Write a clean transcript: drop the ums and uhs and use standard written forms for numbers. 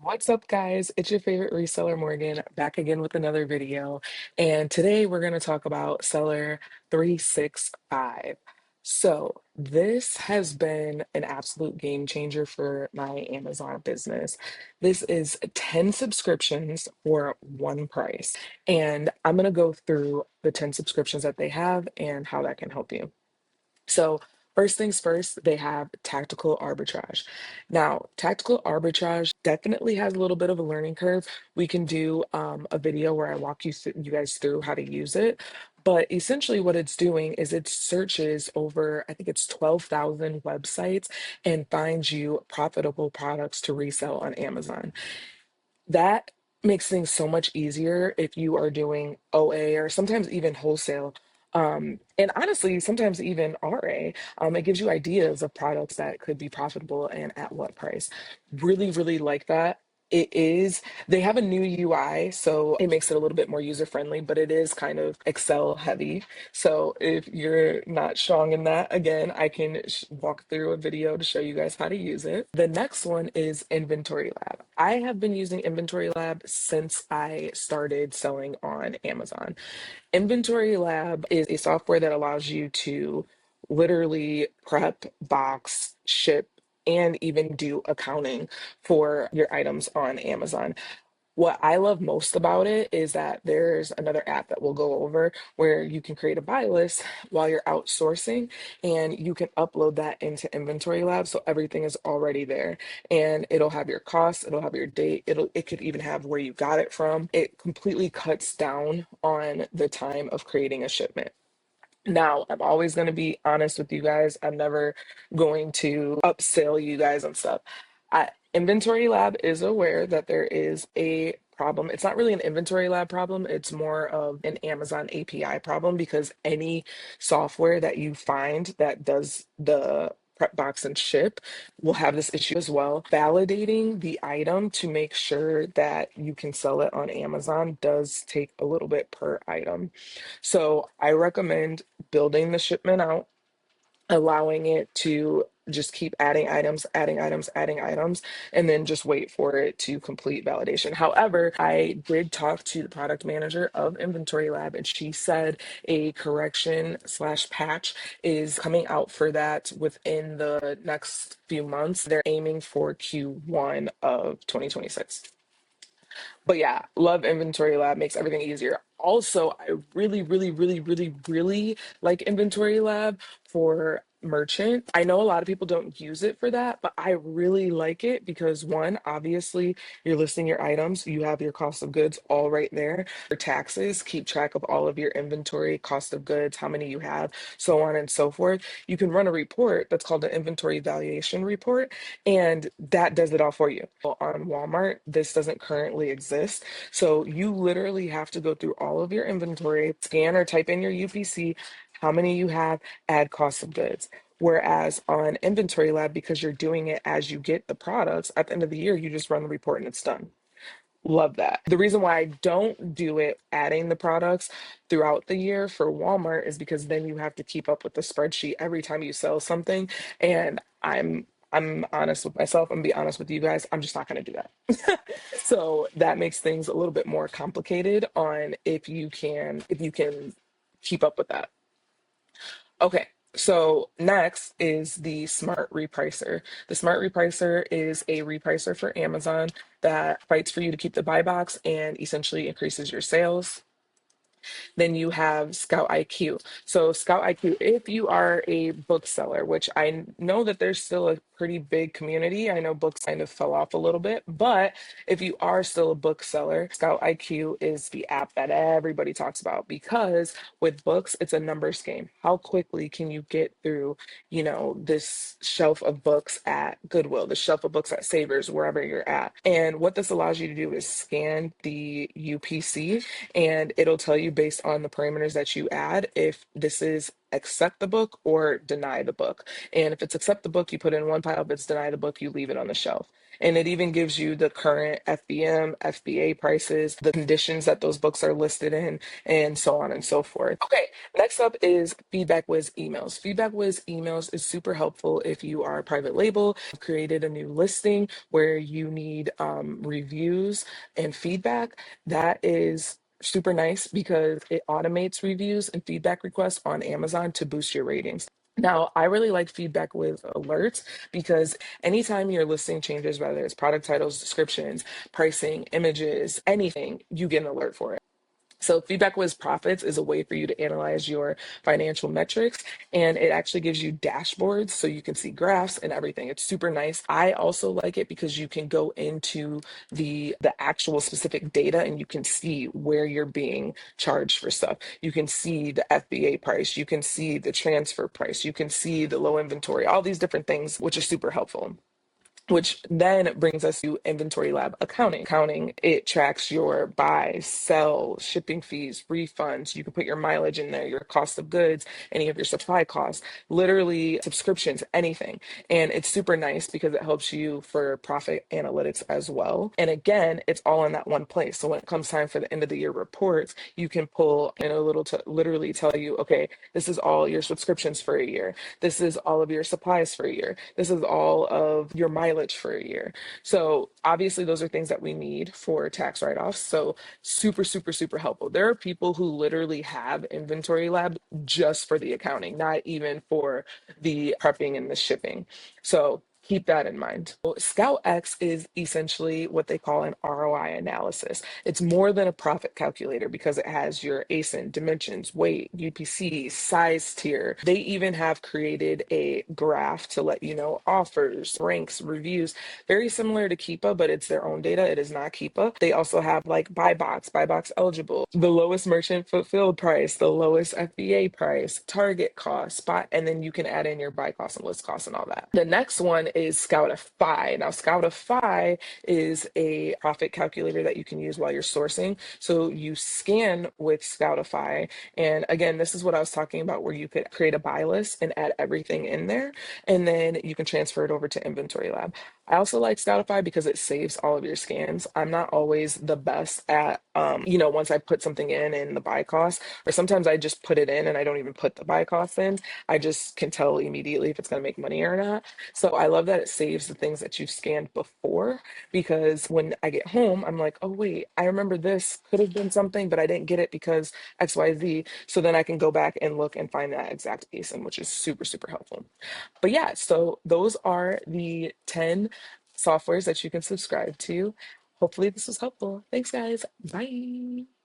What's up, guys? It's your favorite reseller, Morgan, back again with another video. And today we're going to talk about Seller 365. So, this has been an absolute game changer for my Amazon business. This is 10 subscriptions for one price. And I'm going to go through the 10 subscriptions that they have and how that can help you. So, first things first, they have tactical arbitrage. Now, tactical arbitrage definitely has a little bit of a learning curve. We can do a video where I walk you guys through how to use it. But essentially, what it's doing is it searches over, I think it's 12,000 websites and finds you profitable products to resell on Amazon. That makes things so much easier if you are doing OA or sometimes even wholesale. And honestly, sometimes even RA. It gives you ideas of products that could be profitable and at what price. Really, really like that. They have a new UI, so it makes it a little bit more user friendly, but it is kind of Excel heavy. So if you're not strong in that, again, I can walk through a video to show you guys how to use it. The next one is InventoryLab. I have been using InventoryLab since I started selling on Amazon. InventoryLab is a software that allows you to literally prep, box, ship, and even do accounting for your items on Amazon. What I love most about it is that there's another app that we'll go over where you can create a buy list while you're outsourcing and you can upload that into Inventory Lab so everything is already there and it'll have your costs, it'll have your date, it could even have where you got it from. It completely cuts down on the time of creating a shipment. Now, I'm always going to be honest with you guys. I'm never going to upsell you guys on stuff. Inventory Lab is aware that there is a problem. It's not really an Inventory Lab problem, it's more of an Amazon API problem because any software that you find that does the prep box and ship will have this issue as well. Validating the item to make sure that you can sell it on Amazon does take a little bit per item. So I recommend building the shipment out, allowing it to just keep adding items, adding items, adding items, and then just wait for it to complete validation. However, I did talk to the product manager of Inventory Lab, and she said a correction slash patch is coming out for that within the next few months. They're aiming for Q1 of 2026. But yeah, love Inventory Lab, makes everything easier. Also, I really, really, really, really, really like Inventory Lab for merchant. I know a lot of people don't use it for that, but I really like it because one, obviously, you're listing your items, you have your cost of goods all right there. Your taxes, keep track of all of your inventory, cost of goods, how many you have, so on and so forth. You can run a report that's called the inventory valuation report, and that does it all for you. On Walmart, this doesn't currently exist. So you literally have to go through all of your inventory, scan or type in your UPC, how many you have, add cost of goods. Whereas on Inventory Lab, because you're doing it as you get the products, at the end of the year, you just run the report and it's done. Love that. The reason why I don't do it adding the products throughout the year for Walmart is because then you have to keep up with the spreadsheet every time you sell something. And I'm honest with myself. I'm gonna be honest with you guys. I'm just not gonna do that. So that makes things a little bit more complicated on if you can keep up with that. Okay, so next is the SmartRepricer. The SmartRepricer is a repricer for Amazon that fights for you to keep the buy box and essentially increases your sales. Then you have ScoutIQ. So ScoutIQ, if you are a bookseller, which I know that there's still a pretty big community. I know books kind of fell off a little bit, but if you are still a bookseller, ScoutIQ is the app that everybody talks about because with books, it's a numbers game. How quickly can you get through, this shelf of books at Goodwill, the shelf of books at Savers, wherever you're at? And what this allows you to do is scan the UPC and it'll tell you based on the parameters that you add if this is accept the book or deny the book. And if it's accept the book, you put it in one pile. If it's deny the book, you leave it on the shelf. And it even gives you the current FBM, FBA prices, the conditions that those books are listed in, and so on and so forth. Okay, next up is FeedbackWhiz emails. FeedbackWhiz emails is super helpful if you are a private label, created a new listing where you need reviews and feedback. That is super nice because it automates reviews and feedback requests on Amazon to boost your ratings. Now, I really like feedback with alerts because anytime your listing changes, whether it's product titles, descriptions, pricing, images, anything, you get an alert for it. So FeedbackWhiz Profits is a way for you to analyze your financial metrics, and it actually gives you dashboards so you can see graphs and everything. It's super nice. I also like it because you can go into the actual specific data and you can see where you're being charged for stuff. You can see the FBA price, you can see the transfer price, you can see the low inventory, all these different things, which are super helpful. Which then brings us to InventoryLab Accounting. Accounting, it tracks your buy, sell, shipping fees, refunds. You can put your mileage in there, your cost of goods, any of your supply costs, literally subscriptions, anything. And it's super nice because it helps you for profit analytics as well. And again, it's all in that one place. So when it comes time for the end of the year reports, you can pull in a little to literally tell you, okay, this is all your subscriptions for a year. This is all of your supplies for a year. This is all of your mileage for a year. So obviously those are things that we need for tax write-offs. So super, super, super helpful. There are people who literally have Inventory Lab just for the accounting, not even for the prepping and the shipping. So keep that in mind. So ScoutX is essentially what they call an ROI analysis. It's more than a profit calculator because it has your ASIN, dimensions, weight, UPC, size tier. They even have created a graph to let you know offers, ranks, reviews, very similar to Keepa, but it's their own data. It is not Keepa. They also have like buy box eligible, the lowest merchant fulfilled price, the lowest FBA price, target cost, spot, and then you can add in your buy cost and list cost and all that. The next one is Scoutify. Now, Scoutify is a profit calculator that you can use while you're sourcing. So you scan with Scoutify. And again, this is what I was talking about where you could create a buy list and add everything in there. And then you can transfer it over to Inventory Lab. I also like Scoutify because it saves all of your scans. I'm not always the best at, once I put something in the buy cost, or sometimes I just put it in and I don't even put the buy cost in. I just can tell immediately if it's going to make money or not. So I love that it saves the things that you've scanned before because when I get home, I'm like, oh, wait, I remember this could have been something, but I didn't get it because XYZ. So then I can go back and look and find that exact ASIN, which is super, super helpful. But yeah, so those are the 10 softwares that you can subscribe to. Hopefully this was helpful. Thanks, guys. Bye.